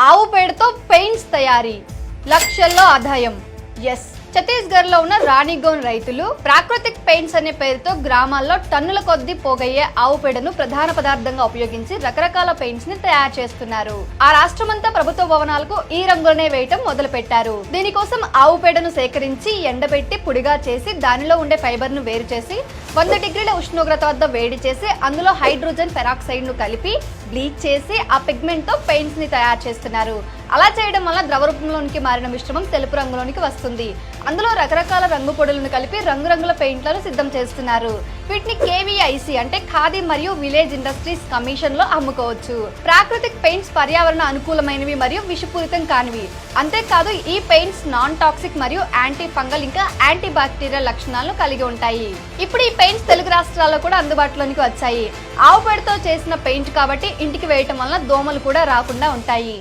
ఆవు పేడతో పెయింట్స్ తయారీ, లక్షల్లో ఆదాయం. ఎస్, ఛత్తీస్గఢ్ లో ఉన్న రాణిగోన్ రైతులు ప్రాకృతిక్ పెయింట్స్ అనే పేరుతో గ్రామాల్లో టన్నుల కొద్దీ పోగయ్యే ఆవు పేడను ప్రధాన పదార్థంగా ఉపయోగించి రకరకాల పెయింట్స్ ని తయారు చేస్తున్నారు. ఆ రాష్ట్రమంతా ప్రభుత్వ భవనాలకు ఈ రంగులనే వేయటం మొదలు పెట్టారు. దీనికోసం ఆవు పేడను సేకరించి ఎండబెట్టి పొడిగా చేసి దానిలో ఉండే ఫైబర్ ను వేరు చేసి 100 డిగ్రీల ఉష్ణోగ్రత వద్ద వేడి చేసి అందులో హైడ్రోజన్ పెరాక్సైడ్ ను కలిపి బ్లీచ్ చేసి ఆ పిగ్మెంట్ తో పెయింట్స్ ని తయారు చేస్తున్నారు. అలా చేయడం వల్ల ద్రవ రూపంలోనికి మారిన మిశ్రమం తెలుపు రంగులోనికి వస్తుంది. అందులో రకరకాల రంగు పొడులను కలిపి రంగురంగుల పెయింట్లను సిద్ధం చేస్తున్నారు. వీటిని కేవీఐసి అంటే ఖాదీ మరియు విలేజ్ ఇండస్ట్రీస్ కమిషన్ లో అమ్ముకోవచ్చు. ప్రాకృతిక్ పెయింట్స్ పర్యావరణ అనుకూలమైనవి మరియు విషపూరితం కానివి. అంతేకాదు ఈ పెయింట్స్ నాన్ టాక్సిక్ మరియు యాంటీ ఫంగల్ ఇంకా యాంటీ బ్యాక్టీరియల్ లక్షణాలను కలిగి ఉంటాయి. ఇప్పుడు ఈ పెయింట్స్ తెలుగు రాష్ట్రాల్లో కూడా అందుబాటులోనికి వచ్చాయి. ఆవు పేడతో చేసిన పెయింట్ కాబట్టి ఇంటికి వేయటం వలన దోమలు కూడా రాకుండా ఉంటాయి.